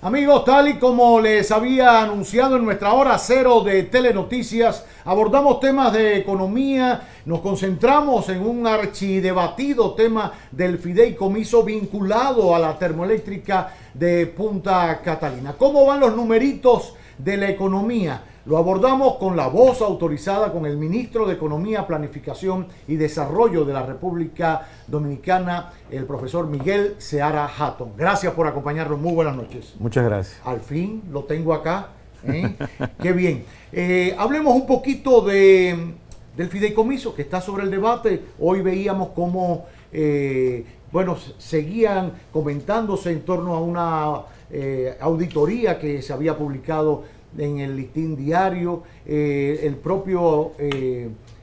Amigos, tal y como les había anunciado en nuestra hora cero de Telenoticias, abordamos temas de economía, nos concentramos en un archidebatido tema del fideicomiso vinculado a la termoeléctrica de Punta Catalina. ¿Cómo van los numeritos de la economía? Lo abordamos con la voz autorizada, con el ministro de Economía, Planificación y Desarrollo de la República Dominicana, el profesor Miguel Seara Hatton. Gracias por acompañarnos. Muy buenas noches. Muchas gracias. Al fin lo tengo acá. Qué bien. Hablemos un poquito del fideicomiso que está sobre el debate. Hoy veíamos cómo seguían comentándose en torno a una auditoría que se había publicado en el Listín Diario. El propio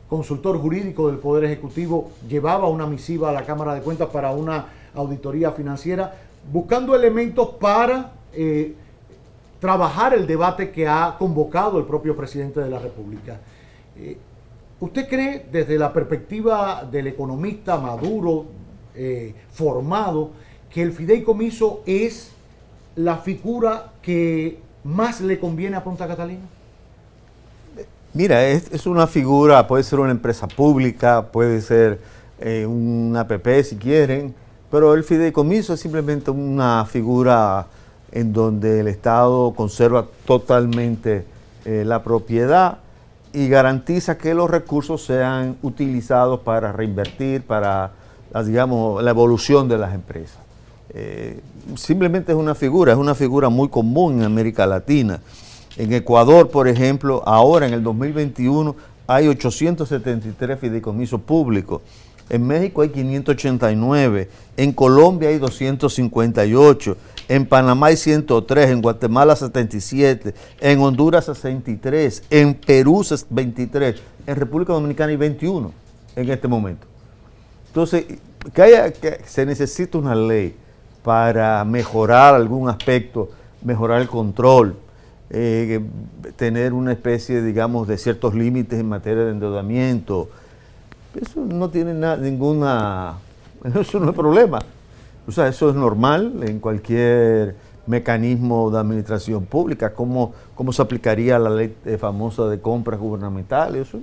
consultor jurídico del Poder Ejecutivo llevaba una misiva a la Cámara de Cuentas para una auditoría financiera, buscando elementos para trabajar el debate que ha convocado el propio presidente de la República. ¿Usted cree, desde la perspectiva del economista maduro, formado, que el fideicomiso es la figura que más le conviene a Punta Catalina? Mira, es una figura, puede ser una empresa pública, puede ser una APP si quieren, pero el fideicomiso es simplemente una figura en donde el Estado conserva totalmente la propiedad y garantiza que los recursos sean utilizados para reinvertir, para la evolución de las empresas. Simplemente es una figura muy común en América Latina. En Ecuador, por ejemplo, ahora en el 2021 hay 873 fideicomisos públicos. En México hay 589, en Colombia hay 258, en Panamá hay 103, en Guatemala 77, en Honduras 63, en Perú 23, en República Dominicana hay 21 en este momento. Entonces, que se necesita una ley para mejorar algún aspecto, mejorar el control, tener una especie, digamos, de ciertos límites en materia de endeudamiento. Eso no tiene eso no es problema. O sea, eso es normal en cualquier mecanismo de administración pública. ¿Cómo se aplicaría la ley famosa de compras gubernamentales? Eso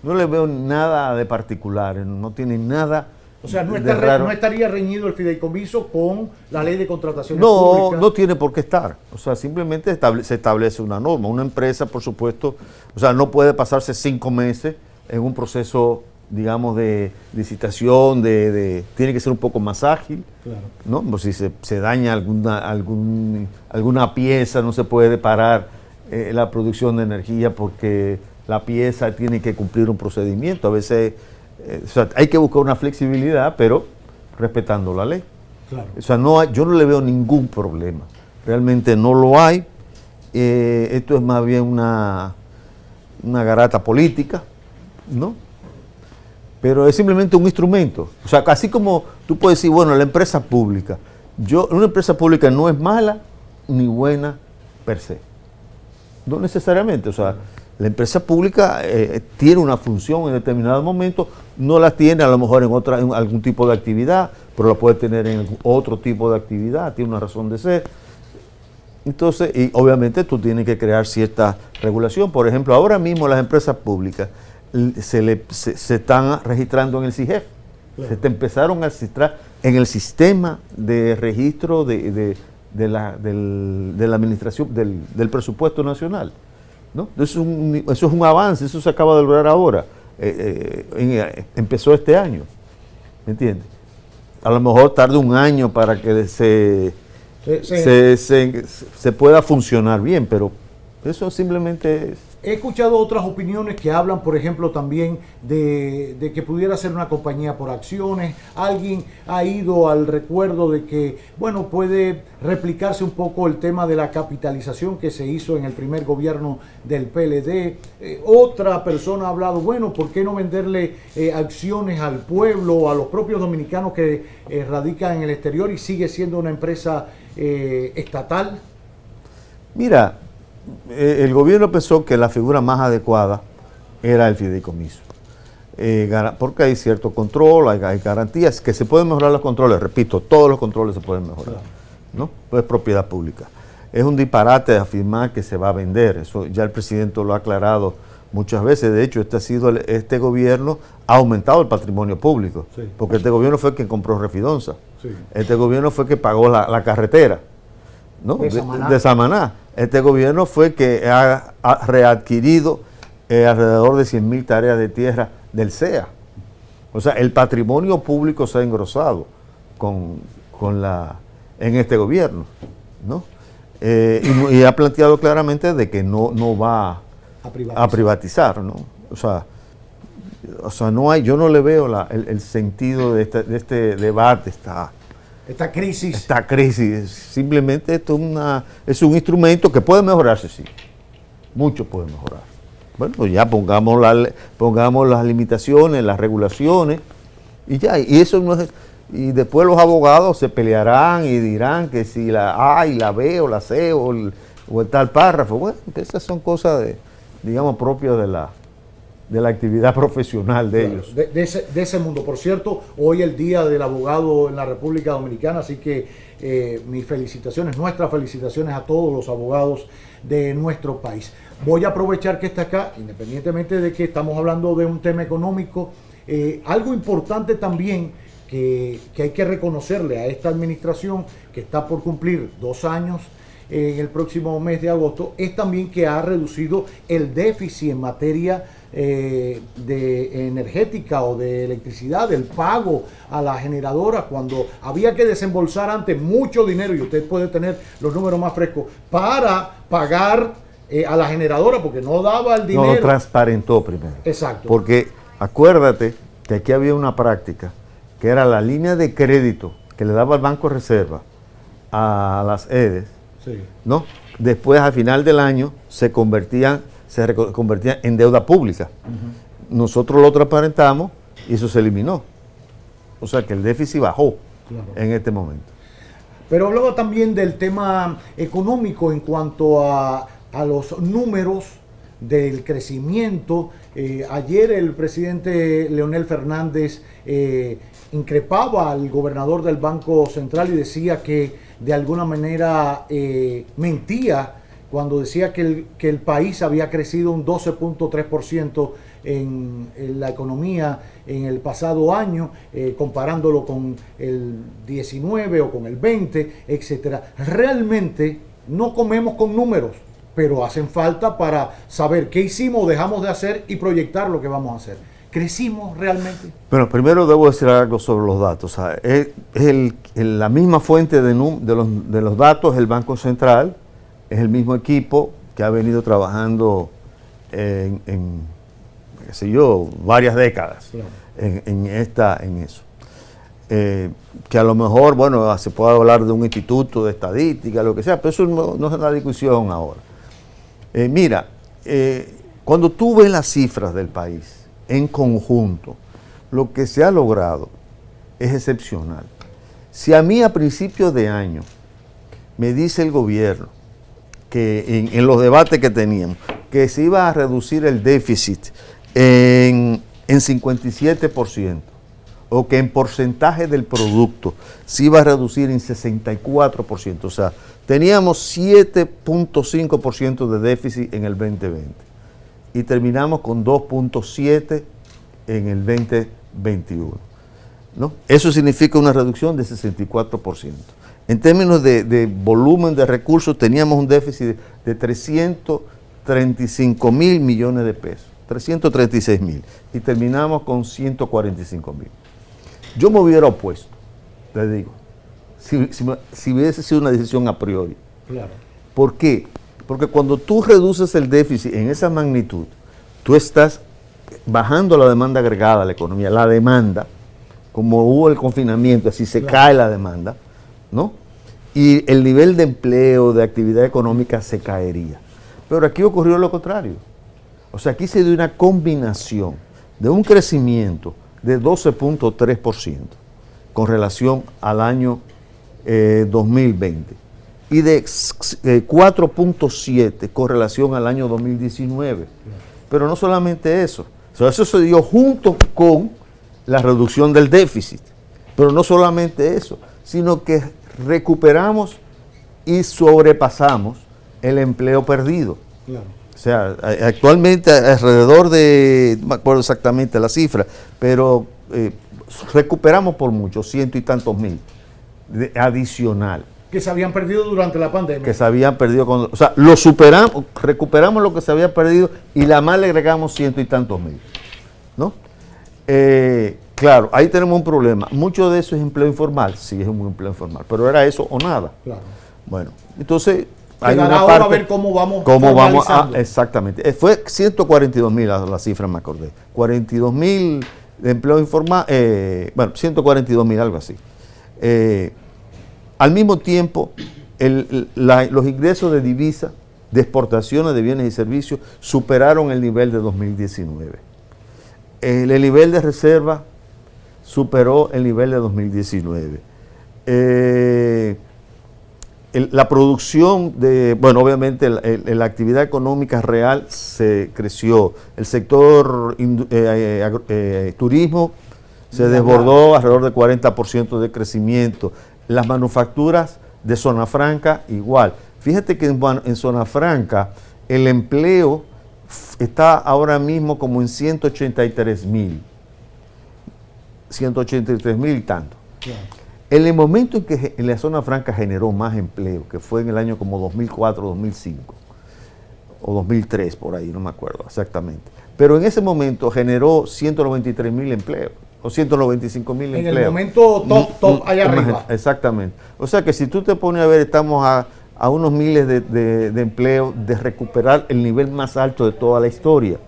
no le veo nada de particular, no tiene nada. O sea, no estaría reñido el fideicomiso con la ley de contrataciones públicas. No tiene por qué estar. O sea, simplemente se establece una norma. Una empresa, por supuesto, o sea, no puede pasarse 5 meses en un proceso, digamos, de licitación, tiene que ser un poco más ágil, claro, ¿no? Pues si se daña alguna pieza, no se puede parar la producción de energía porque la pieza tiene que cumplir un procedimiento. A veces o sea, hay que buscar una flexibilidad, pero respetando la ley. Claro. O sea, yo no le veo ningún problema. Realmente no lo hay. Esto es más bien una garata política, ¿no? Pero es simplemente un instrumento. O sea, así como tú puedes decir, bueno, la empresa pública. Una empresa pública no es mala ni buena per se. No necesariamente. O sea, la empresa pública tiene una función en determinado momento, no la tiene a lo mejor en algún tipo de actividad, pero la puede tener en otro tipo de actividad, tiene una razón de ser. Entonces, y obviamente tú tienes que crear cierta regulación. Por ejemplo, ahora mismo las empresas públicas se están registrando en el CIGEF. Claro. Se empezaron a registrar en el sistema de registro de la administración del presupuesto nacional, ¿no? Eso es un avance, eso se acaba de lograr ahora. Empezó este año, ¿me entiendes? A lo mejor tarde un año para que se pueda funcionar bien, pero eso simplemente es. He escuchado otras opiniones que hablan, por ejemplo, también de que pudiera ser una compañía por acciones. Alguien ha ido al recuerdo de que, bueno, puede replicarse un poco el tema de la capitalización que se hizo en el primer gobierno del PLD. Otra persona ha hablado, bueno, ¿por qué no venderle acciones al pueblo, a los propios dominicanos que radican en el exterior y sigue siendo una empresa estatal? Mira, el gobierno pensó que la figura más adecuada era el fideicomiso, porque hay cierto control, hay garantías, que se pueden mejorar los controles, repito, todos los controles se pueden mejorar, ¿no? Pues es propiedad pública. es un disparate afirmar que se va a vender. Eso ya el presidente lo ha aclarado muchas veces. De hecho, este gobierno ha aumentado el patrimonio público, sí, porque este gobierno fue quien compró Refidonza. Sí. Este gobierno fue que pagó la carretera, ¿no? de Samaná. Este gobierno fue que ha readquirido alrededor de 100.000 tareas de tierra del CEA. O sea, el patrimonio público se ha engrosado en este gobierno, ¿no? Y ha planteado claramente de que no va a privatizar, ¿no? O sea, no hay, yo no le veo el sentido de este debate, esta crisis. Esta crisis. Simplemente esto es un instrumento que puede mejorarse, sí. Mucho puede mejorar. Bueno, pues ya pongamos las limitaciones, las regulaciones, y ya, y eso no es. Y después los abogados se pelearán y dirán que si la A y la B o la C o el tal párrafo. Bueno, esas son cosas digamos, propias de la actividad profesional de ellos. De ese mundo. Por cierto, hoy el Día del Abogado en la República Dominicana, así que mis felicitaciones, nuestras felicitaciones a todos los abogados de nuestro país. Voy a aprovechar que está acá, independientemente de que estamos hablando de un tema económico, algo importante también que hay que reconocerle a esta administración que está por cumplir 2 años en el próximo mes de agosto, es también que ha reducido el déficit en materia de energética o de electricidad, del pago a las generadoras, cuando había que desembolsar antes mucho dinero, y usted puede tener los números más frescos, para pagar a la generadora, porque no daba el dinero. No lo transparentó primero. Exacto. Porque acuérdate que aquí había una práctica, que era la línea de crédito que le daba el Banco de Reserva a las EDES, sí, ¿no? Después, al final del año, se convertían en deuda pública. Nosotros lo transparentamos y eso se eliminó. O sea que el déficit bajó, claro, en este momento. Pero hablaba también del tema económico en cuanto a los números del crecimiento. Ayer el presidente Leonel Fernández increpaba al gobernador del Banco Central y decía que de alguna manera mentía cuando decía que el país había crecido un 12.3% en la economía en el pasado año, comparándolo con el 19 o con el 20, etcétera. Realmente no comemos con números, pero hacen falta para saber qué hicimos o dejamos de hacer y proyectar lo que vamos a hacer. ¿Crecimos realmente? Bueno, primero debo decir algo sobre los datos. O sea, es la misma fuente de los datos, el Banco Central, es el mismo equipo que ha venido trabajando en qué sé yo, varias décadas, claro, en eso. Que a lo mejor, bueno, se puede hablar de un instituto de estadística, lo que sea, pero eso no es la discusión ahora. Mira, cuando tú ves las cifras del país en conjunto, lo que se ha logrado es excepcional. Si a mí a principios de año me dice el gobierno que en los debates que teníamos, que se iba a reducir el déficit en 57%, o que en porcentaje del producto se iba a reducir en 64%, o sea, teníamos 7.5% de déficit en el 2020 y terminamos con 2.7% en el 2021, ¿no? Eso significa una reducción de 64%. En términos de volumen de recursos, teníamos un déficit de 335.000 millones de pesos, 336.000, y terminamos con 145.000. Yo me hubiera opuesto, le digo, si hubiese sido una decisión a priori. Claro. ¿Por qué? Porque cuando tú reduces el déficit en esa magnitud, tú estás bajando la demanda agregada a la economía. La demanda, como hubo el confinamiento, así se cae la demanda, ¿no? Y el nivel de empleo, de actividad económica se caería. Pero aquí ocurrió lo contrario. O sea, aquí se dio una combinación de un crecimiento de 12.3% con relación al año 2020 y de 4.7% con relación al año 2019. Pero no solamente eso, o sea, eso se dio junto con la reducción del déficit. Pero no solamente eso, sino que recuperamos y sobrepasamos el empleo perdido. Claro. O sea, actualmente alrededor de, no me acuerdo exactamente la cifra, pero recuperamos por mucho, 100 y tantos mil adicional. Que se habían perdido durante la pandemia. Que se habían perdido, o sea, lo superamos, recuperamos lo que se había perdido y la más le agregamos 100 y tantos mil, ¿no? Claro, ahí tenemos un problema. Mucho de eso es empleo informal, sí es un empleo informal, pero era eso o nada. Claro. Bueno, entonces hay una ahora parte, a ver cómo vamos exactamente. Fue 142 mil la cifra, me acordé. 42 mil de empleo informal, 142 mil, algo así. Al mismo tiempo, los ingresos de divisa, de exportaciones de bienes y servicios, superaron el nivel de 2019. El nivel de reserva superó el nivel de 2019. La producción obviamente la actividad económica real se creció. El sector turismo se desbordó alrededor de 40% de crecimiento. Las manufacturas de Zona Franca igual. Fíjate que en Zona Franca el empleo está ahora mismo como en 183 mil y tanto. Yeah. En el momento en que en la Zona Franca generó más empleo, que fue en el año como 2004, 2005 o 2003, por ahí, no me acuerdo exactamente. Pero en ese momento generó 193 mil empleos. O 195 mil empleos. En el momento top allá arriba. Exactamente. O sea que si tú te pones a ver, estamos a unos miles de empleos de recuperar el nivel más alto de toda la historia.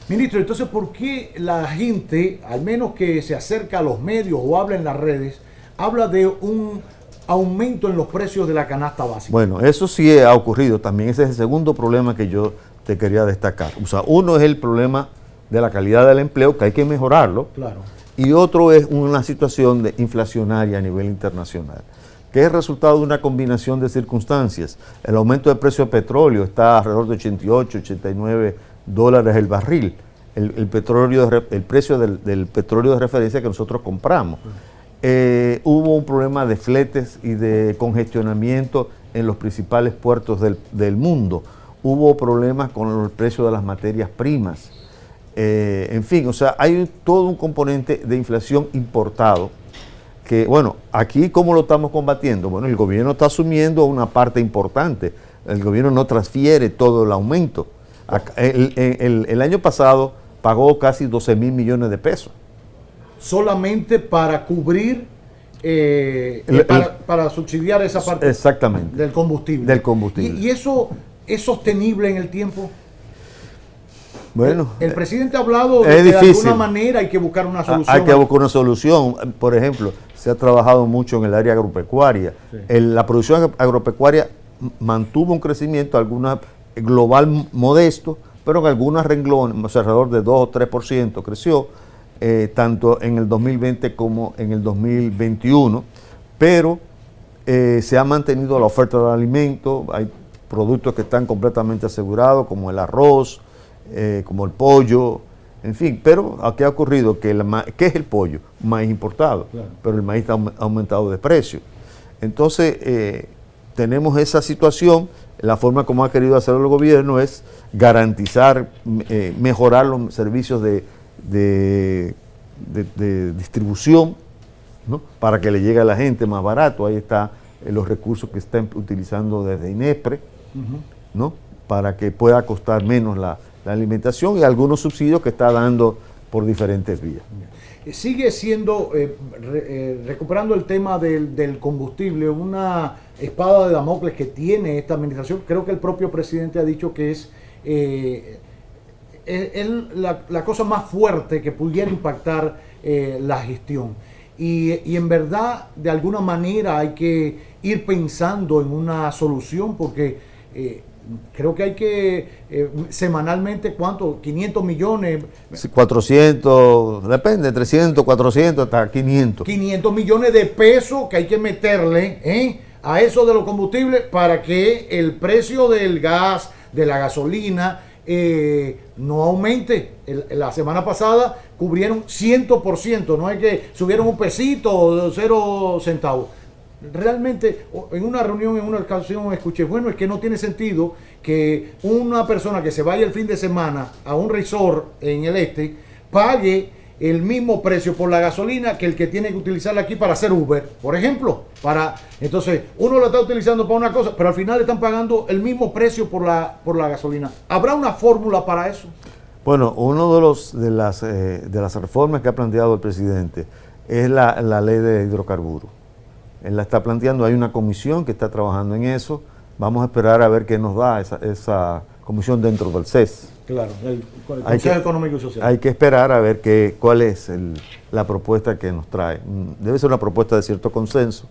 Ministro, entonces, ¿por qué la gente, al menos que se acerca a los medios o habla en las redes, habla de un aumento en los precios de la canasta básica? Bueno, eso sí ha ocurrido también. Ese es el segundo problema que yo te quería destacar. O sea, uno es el problema de la calidad del empleo, que hay que mejorarlo. Claro. Y otro es una situación inflacionaria a nivel internacional, que es el resultado de una combinación de circunstancias. El aumento del precio del petróleo está alrededor de 88, 89 dólares el barril, el precio del petróleo de referencia que nosotros compramos. Hubo un problema de fletes y de congestionamiento en los principales puertos del mundo. Hubo problemas con el precio de las materias primas. En fin, o sea, hay todo un componente de inflación importado que, bueno, aquí ¿cómo lo estamos combatiendo? Bueno, el gobierno está asumiendo una parte importante. El gobierno no transfiere todo el aumento. El año pasado pagó casi 12 mil millones de pesos. Solamente para cubrir, para subsidiar esa parte. Exactamente. Del combustible. Del combustible. ¿Y eso es sostenible en el tiempo? Bueno, el presidente ha hablado de que de alguna manera hay que buscar una solución. Hay que buscar una solución. Por ejemplo, se ha trabajado mucho en el área agropecuaria. Sí. La producción agropecuaria mantuvo un crecimiento, alguna global modesto, pero en algunas renglones, alrededor de 2 o 3% creció, tanto en el 2020 como en el 2021, pero se ha mantenido la oferta de alimentos. Hay productos que están completamente asegurados, como el arroz, como el pollo, en fin. Pero aquí ha ocurrido que ¿qué es el pollo? Maíz importado, claro. Pero el maíz ha aumentado de precio. Entonces, tenemos esa situación. La forma como ha querido hacerlo el gobierno es garantizar, mejorar los servicios de distribución, ¿no? Para que le llegue a la gente más barato. Ahí están los recursos que están utilizando desde INESPRE, ¿no? Para que pueda costar menos la alimentación, y algunos subsidios que está dando por diferentes vías. Sigue siendo, recuperando el tema del combustible, una espada de Damocles que tiene esta administración. Creo que el propio presidente ha dicho que es la cosa más fuerte que pudiera impactar la gestión. Y en verdad, de alguna manera hay que ir pensando en una solución, porque creo que hay que semanalmente, ¿cuánto? 500 millones. 400, depende, 300, 400, hasta 500. 500 millones de pesos que hay que meterle a eso de los combustibles para que el precio del gas, de la gasolina, no aumente. La semana pasada cubrieron 100%, no es que subieron un pesito o 0 centavos. realmente en una reunión, en una ocasión escuché, bueno, es que no tiene sentido que una persona que se vaya el fin de semana a un resort en el este pague el mismo precio por la gasolina que el que tiene que utilizarla aquí para hacer Uber, por ejemplo. Entonces, uno lo está utilizando para una cosa, pero al final están pagando el mismo precio por la gasolina. ¿Habrá una fórmula para eso? Bueno, uno de las reformas que ha planteado el presidente es la ley de hidrocarburos. Él la está planteando, hay una comisión que está trabajando en eso. Vamos a esperar a ver qué nos da esa comisión dentro del CES. Claro, el Consejo Económico y Social. Hay que esperar a ver cuál es la propuesta que nos trae. Debe ser una propuesta de cierto consenso,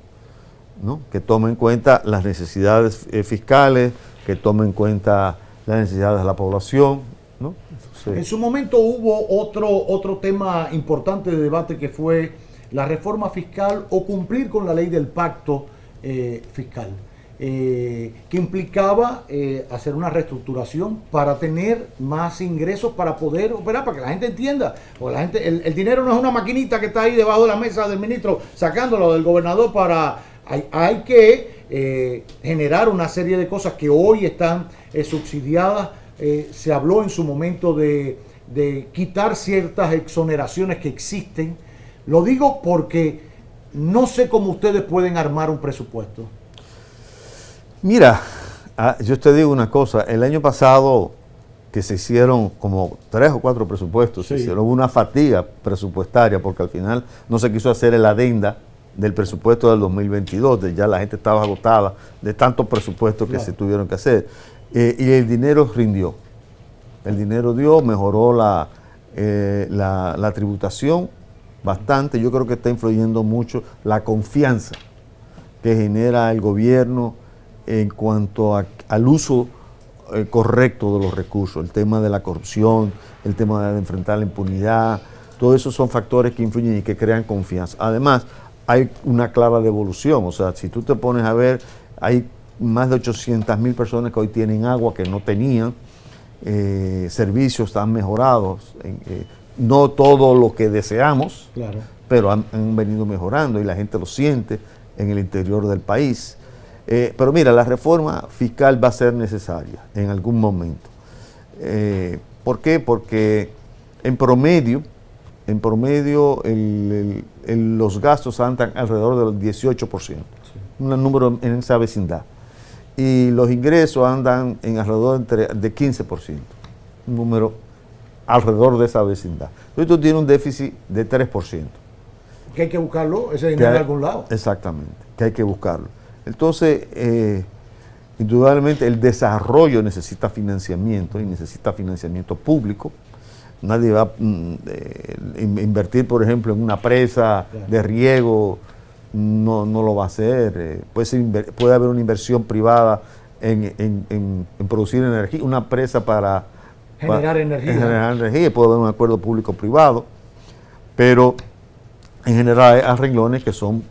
¿no? Que tome en cuenta las necesidades fiscales, que tome en cuenta las necesidades de la población, ¿no? Entonces, en su momento hubo otro tema importante de debate que fue la reforma fiscal o cumplir con la ley del pacto fiscal, que implicaba hacer una reestructuración para tener más ingresos para poder operar, para que la gente entienda. Porque la gente, el dinero no es una maquinita que está ahí debajo de la mesa del ministro sacándolo del gobernador hay que generar una serie de cosas que hoy están subsidiadas. Se habló en su momento de quitar ciertas exoneraciones que existen. Lo digo porque no sé cómo ustedes pueden armar un presupuesto. Mira, yo te digo una cosa, el año pasado que se hicieron como 3 o 4 presupuestos, sí, se hicieron una fatiga presupuestaria porque al final no se quiso hacer el adenda del presupuesto del 2022, ya la gente estaba agotada de tantos presupuestos que se tuvieron que hacer. Y el dinero rindió. El dinero dio, mejoró la tributación bastante. Yo creo que está influyendo mucho la confianza que genera el gobierno en cuanto al uso correcto de los recursos, el tema de la corrupción, el tema de enfrentar la impunidad, todo eso son factores que influyen y que crean confianza. Además, hay una clara devolución, o sea, si tú te pones a ver, hay más de 800,000 personas que hoy tienen agua que no tenían, servicios están mejorados, no todo lo que deseamos, claro, pero han venido mejorando y la gente lo siente en el interior del país. Pero mira, la reforma fiscal va a ser necesaria en algún momento. ¿Por qué? Porque en promedio los gastos andan alrededor del 18%, sí, un número en esa vecindad. Y los ingresos andan en alrededor de 15%, un número alrededor de esa vecindad. Entonces tú tienes un déficit de 3%. Que hay que buscarlo, ese dinero de algún lado. Exactamente, que hay que buscarlo. Entonces, indudablemente el desarrollo necesita financiamiento y necesita financiamiento público. Nadie va a invertir, por ejemplo, en una presa de riego, no lo va a hacer. Puede haber una inversión privada en producir energía, una presa para generar energía. Puede haber un acuerdo público-privado, pero en general hay renglones que son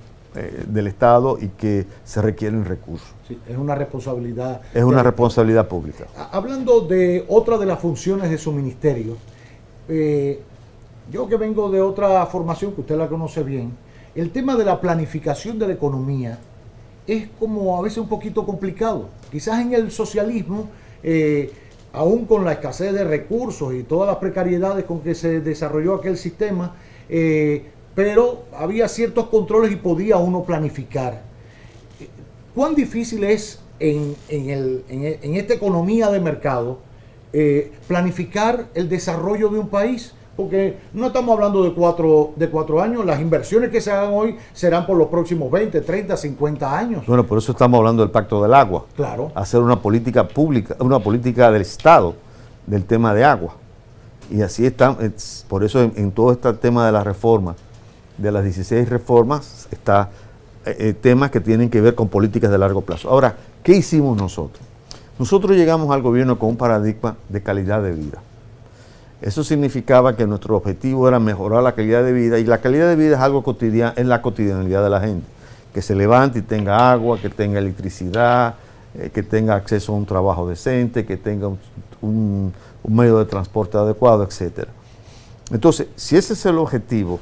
del Estado y que se requieren recursos. Sí, es una responsabilidad. Es una responsabilidad pública. Hablando de otra de las funciones de su ministerio, yo que vengo de otra formación que usted la conoce bien, el tema de la planificación de la economía es como a veces un poquito complicado. Quizás en el socialismo, aún con la escasez de recursos y todas las precariedades con que se desarrolló aquel sistema, pero había ciertos controles y podía uno planificar. ¿Cuán difícil es en esta economía de mercado planificar el desarrollo de un país? Porque no estamos hablando de cuatro años, las inversiones que se hagan hoy serán por los próximos 20, 30, 50 años. Bueno, por eso estamos hablando del Pacto del Agua. Claro. Hacer una política pública, una política del Estado del tema de agua. Y así está, por eso en todo este tema de la reforma, de las 16 reformas, está temas que tienen que ver con políticas de largo plazo. Ahora, ¿qué hicimos nosotros? Nosotros llegamos al gobierno con un paradigma de calidad de vida. Eso significaba que nuestro objetivo era mejorar la calidad de vida, y la calidad de vida es algo cotidiano, es la cotidianidad de la gente. Que se levante y tenga agua, que tenga electricidad, que tenga acceso a un trabajo decente, que tenga un medio de transporte adecuado, etc. Entonces, si ese es el objetivo,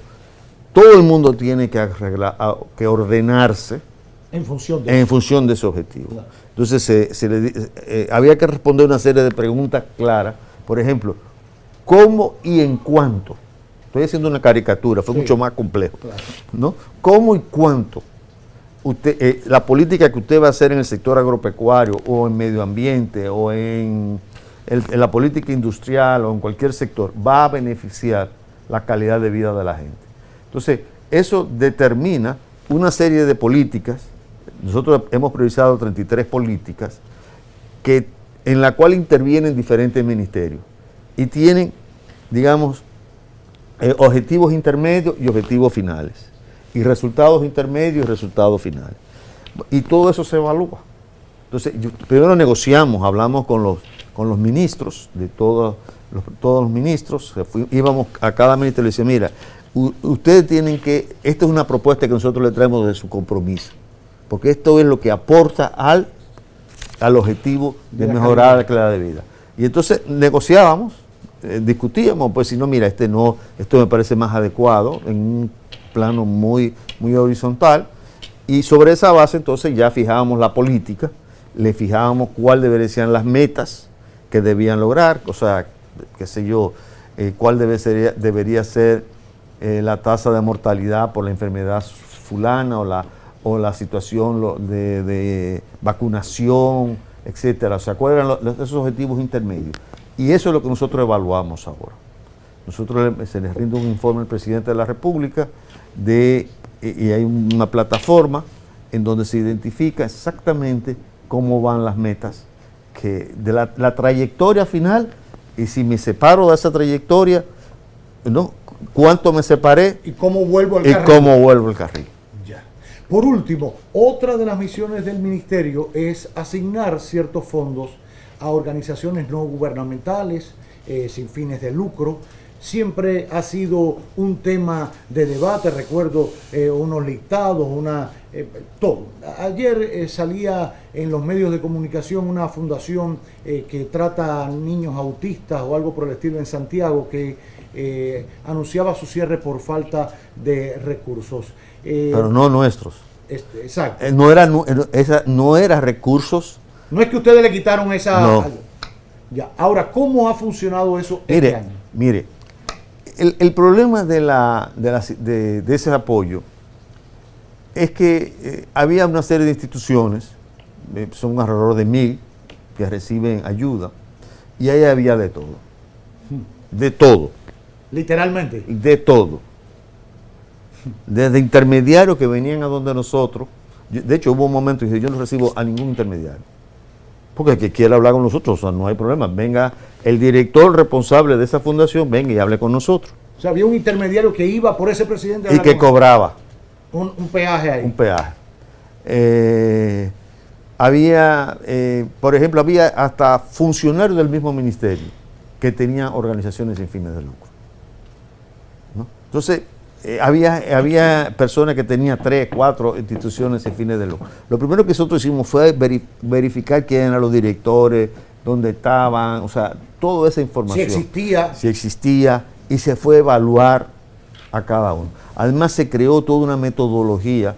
todo el mundo tiene que ordenarse En función de ese objetivo. Claro. Entonces había que responder una serie de preguntas claras. Por ejemplo, ¿cómo y en cuánto? Estoy haciendo una caricatura, fue mucho más complejo. Claro. ¿No? ¿Cómo y cuánto? La política que usted va a hacer en el sector agropecuario o en medio ambiente o en la política industrial o en cualquier sector va a beneficiar la calidad de vida de la gente. Entonces, eso determina una serie de políticas. Nosotros hemos priorizado 33 políticas en la cual intervienen diferentes ministerios y tienen, digamos, objetivos intermedios y objetivos finales, y resultados intermedios y resultados finales. Y todo eso se evalúa. Entonces, primero negociamos, hablamos con los ministros, de todos los ministros, íbamos a cada ministerio y le decíamos, mira, ustedes tienen que, esta es una propuesta que nosotros le traemos de su compromiso, porque esto es lo que aporta al objetivo de mejorar la calidad de vida. Y entonces negociábamos, discutíamos, pues si no, mira, esto me parece más adecuado, en un plano muy, muy horizontal, y sobre esa base entonces ya fijábamos la política, le fijábamos cuál deberían ser las metas que debían lograr, o sea, qué sé yo, cuál debería ser la tasa de mortalidad por la enfermedad fulana o la situación de vacunación, etcétera. O sea, cuáles eran esos objetivos intermedios. Y eso es lo que nosotros evaluamos ahora. Nosotros se les rinde un informe al presidente de la República y hay una plataforma en donde se identifica exactamente cómo van las metas, de la trayectoria final, y si me separo de esa trayectoria, ¿no? ¿Cuánto me separé? ¿Y cómo vuelvo al carril? Ya. Por último, otra de las misiones del ministerio es asignar ciertos fondos a organizaciones no gubernamentales, sin fines de lucro. Siempre ha sido un tema de debate, recuerdo unos listados, todo. Ayer salía en los medios de comunicación una fundación que trata a niños autistas o algo por el estilo en Santiago, que anunciaba su cierre por falta de recursos. Pero no nuestros. Exacto. No era recursos. No es que ustedes le quitaron esa... No. Ya. Ahora, ¿cómo ha funcionado eso este año? Mire, el problema de ese apoyo es que había una serie de instituciones, son alrededor de 1,000 que reciben ayuda, y ahí había de todo. De todo. Literalmente. De todo. Desde intermediarios que venían a donde nosotros. De hecho, hubo un momento y dije, yo no recibo a ningún intermediario. Porque el que quiera hablar con nosotros, o sea, no hay problema. Venga, el director responsable de esa fundación, venga y hable con nosotros. O sea, había un intermediario que iba por ese presidente. Y que cobraba. Un peaje ahí. Un peaje. Por ejemplo, había hasta funcionarios del mismo ministerio que tenían organizaciones sin fines de lucro, ¿no? Entonces, había personas que tenían 3, 4 instituciones sin fines de lucro. Lo primero que nosotros hicimos fue verificar quién eran los directores, dónde estaban, o sea, toda esa información. Si existía, y se fue a evaluar a cada uno. Además, se creó toda una metodología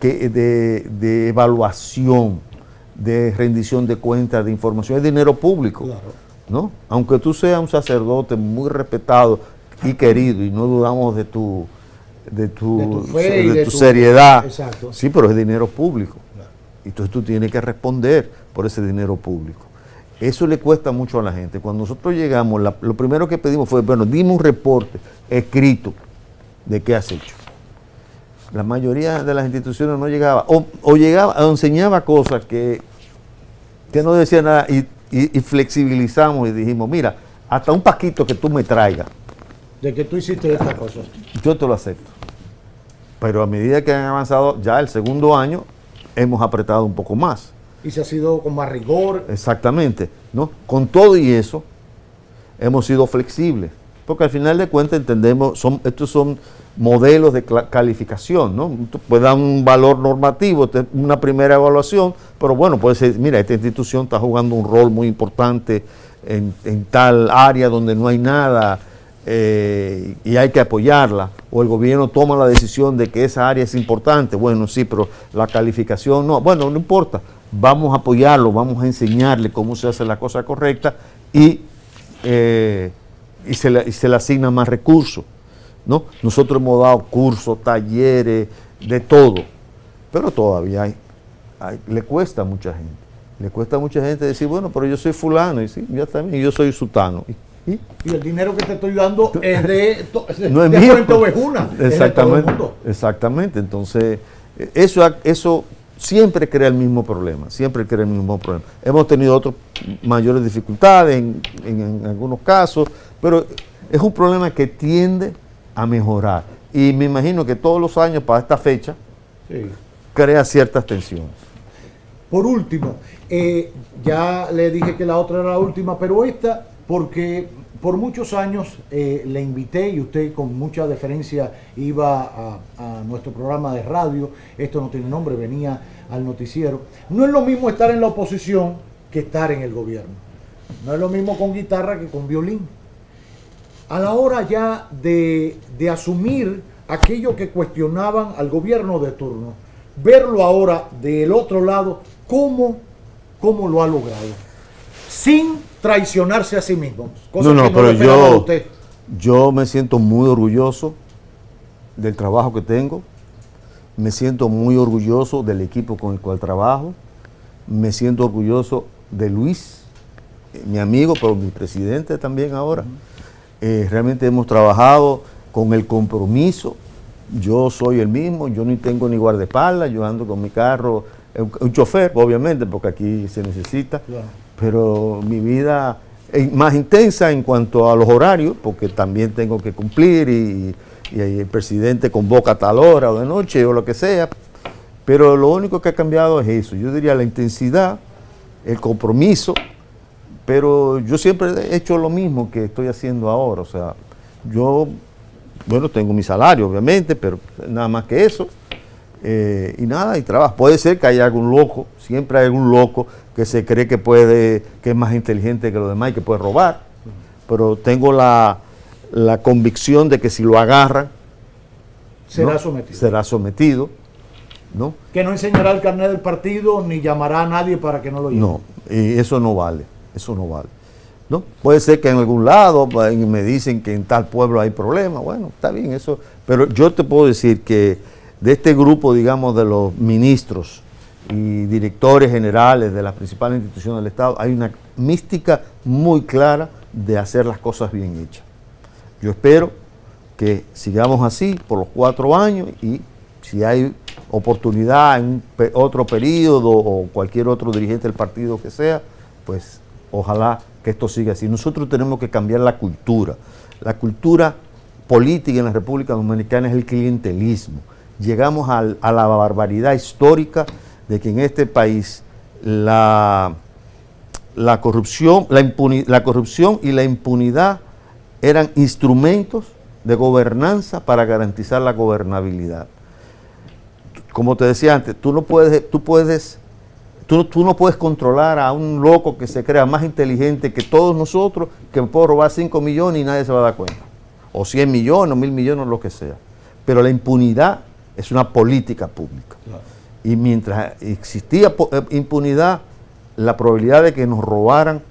de evaluación, de rendición de cuentas, de información. Es dinero público, claro, ¿no? Aunque tú seas un sacerdote muy respetado y querido, y no dudamos de tu seriedad. Exacto. Sí, pero es dinero público. Claro. Entonces tú tienes que responder por ese dinero público. Eso le cuesta mucho a la gente. Cuando nosotros llegamos, lo primero que pedimos fue, bueno, dime un reporte escrito de qué has hecho. La mayoría de las instituciones no llegaba, o llegaba, o enseñaba cosas que no decía nada, y flexibilizamos y dijimos, mira, hasta un paquito que tú me traigas. De que tú hiciste estas cosas. Yo te lo acepto. Pero a medida que han avanzado, ya el segundo año, hemos apretado un poco más. Y se ha sido con más rigor. Exactamente, ¿no? Con todo y eso, hemos sido flexibles. Porque al final de cuentas entendemos, estos son modelos de calificación, ¿no? Puede dar un valor normativo, una primera evaluación, pero bueno, puede ser, mira, esta institución está jugando un rol muy importante en tal área donde no hay nada, y hay que apoyarla, o el gobierno toma la decisión de que esa área es importante, bueno, sí, pero la calificación no, bueno, no importa, vamos a apoyarlo, vamos a enseñarle cómo se hace la cosa correcta y se le asigna más recursos, ¿no? Nosotros hemos dado cursos, talleres, de todo, pero todavía le cuesta a mucha gente. Le cuesta a mucha gente decir, bueno, pero yo soy fulano, y sí, yo también, yo soy sutano. Y el dinero que te estoy dando es de no es mío. Fuente Ovejuna. Exactamente, exactamente. Entonces, eso siempre crea el mismo problema, siempre crea el mismo problema. Hemos tenido otras mayores dificultades en algunos casos, pero es un problema que tiende a mejorar. Y me imagino que todos los años para esta fecha crea ciertas tensiones. Por último, ya le dije que la otra era la última, pero esta, porque por muchos años le invité y usted con mucha deferencia iba a nuestro programa de radio, esto no tiene nombre, venía al noticiero. No es lo mismo estar en la oposición que estar en el gobierno. No es lo mismo con guitarra que con violín. A la hora ya de asumir aquello que cuestionaban al gobierno de turno, verlo ahora del otro lado, ¿cómo lo ha logrado? Sin traicionarse a sí mismo. Pero yo me siento muy orgulloso del trabajo que tengo, me siento muy orgulloso del equipo con el cual trabajo, me siento orgulloso de Luis, mi amigo, pero mi presidente también ahora. Realmente hemos trabajado con el compromiso. Yo soy el mismo, yo ni tengo ni guardaespaldas, yo ando con mi carro, un chofer, obviamente, porque aquí se necesita, claro. Pero mi vida es más intensa en cuanto a los horarios, porque también tengo que cumplir y el presidente convoca a tal hora o de noche o lo que sea, pero lo único que ha cambiado es eso, yo diría la intensidad, el compromiso, pero yo siempre he hecho lo mismo que estoy haciendo ahora, o sea, yo... Bueno, tengo mi salario, obviamente, pero nada más que eso. Y nada, y trabajo. Puede ser que haya algún loco, siempre hay algún loco que se cree que es más inteligente que los demás y que puede robar. Pero tengo la convicción de que si lo agarran, será sometido. ¿No? Que no enseñará el carnet del partido ni llamará a nadie para que no lo lleve. No, y eso no vale, eso no vale. ¿No? Puede ser que en algún lado me dicen que en tal pueblo hay problemas, bueno, está bien eso, pero yo te puedo decir que de este grupo, digamos, de los ministros y directores generales de las principales instituciones del Estado, hay una mística muy clara de hacer las cosas bien hechas. Yo espero que sigamos así por los 4 años y si hay oportunidad en otro periodo o cualquier otro dirigente del partido que sea, pues ojalá que esto siga así. Nosotros tenemos que cambiar la cultura. La cultura política en la República Dominicana es el clientelismo. Llegamos a la barbaridad histórica de que en este país la corrupción y la impunidad eran instrumentos de gobernanza para garantizar la gobernabilidad. Como te decía antes, tú no puedes controlar a un loco que se crea más inteligente que todos nosotros, que me puedo robar 5 millones y nadie se va a dar cuenta. O 100 millones, o 1000 millones, lo que sea. Pero la impunidad es una política pública. Claro. Y mientras existía impunidad, la probabilidad de que nos robaran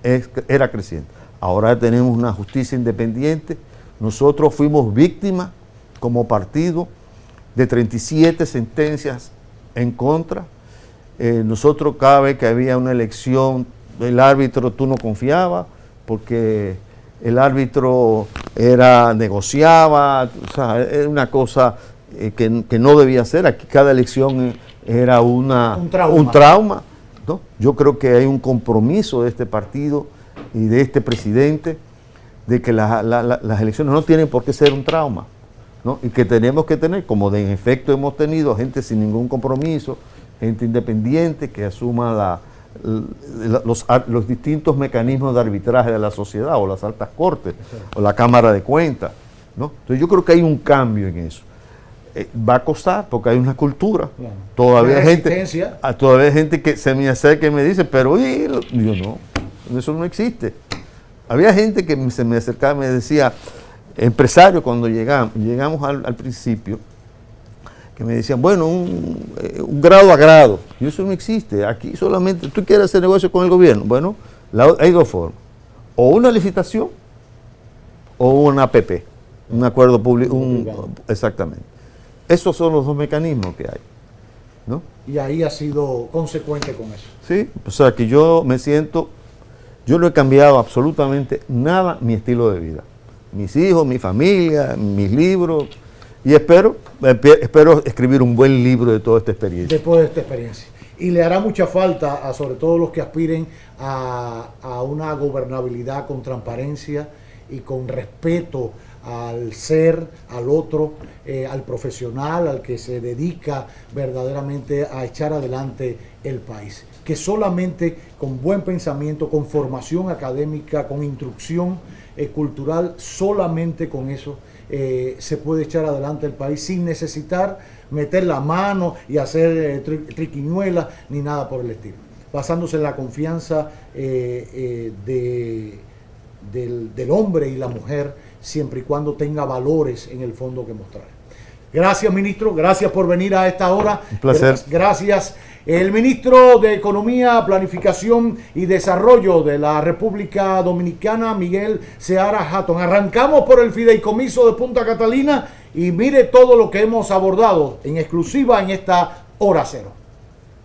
era creciente. Ahora tenemos una justicia independiente. Nosotros fuimos víctimas como partido de 37 sentencias en contra. Nosotros cada vez que había una elección, el árbitro tú no confiabas porque el árbitro negociaba, o sea, era una cosa que no debía ser. Aquí cada elección era un trauma, ¿no? Yo creo que hay un compromiso de este partido y de este presidente de que las elecciones no tienen por qué ser un trauma, ¿no? Y que tenemos que tener, como en efecto hemos tenido, gente sin ningún compromiso, gente independiente que asuma los distintos mecanismos de arbitraje de la sociedad, o las altas cortes, o la Cámara de Cuentas, ¿no? Entonces yo creo que hay un cambio en eso. Va a costar porque hay una cultura. Claro. Todavía hay gente que se me acerca y me dice, pero yo no, eso no existe. había gente que se me acercaba y me decía, empresario, cuando llegamos al principio, que me decían, bueno, un grado a grado. Y eso no existe. Aquí solamente, tú quieres hacer negocio con el gobierno. Bueno, hay dos formas. O una licitación o una APP, un acuerdo público. Exactamente. Esos son los dos mecanismos que hay, ¿no? Y ahí ha sido consecuente con eso. Sí, o sea que yo no he cambiado absolutamente nada mi estilo de vida. Mis hijos, mi familia, mis libros. Y espero escribir un buen libro de toda esta experiencia. Después de esta experiencia. Y le hará mucha falta a sobre todo los que aspiren a una gobernabilidad con transparencia y con respeto al ser, al otro, al profesional, al que se dedica verdaderamente a echar adelante el país. Que solamente con buen pensamiento, con formación académica, con instrucción cultural, solamente con eso se puede echar adelante el país sin necesitar meter la mano y hacer triquiñuelas ni nada por el estilo, basándose en la confianza del hombre y la mujer, siempre y cuando tenga valores en el fondo que mostrar. Gracias, ministro, gracias por venir a esta hora. Un placer. Gracias. El ministro de Economía, Planificación y Desarrollo de la República Dominicana, Miguel Seara Hatton. Arrancamos por el fideicomiso de Punta Catalina y mire todo lo que hemos abordado en exclusiva en esta Hora Cero.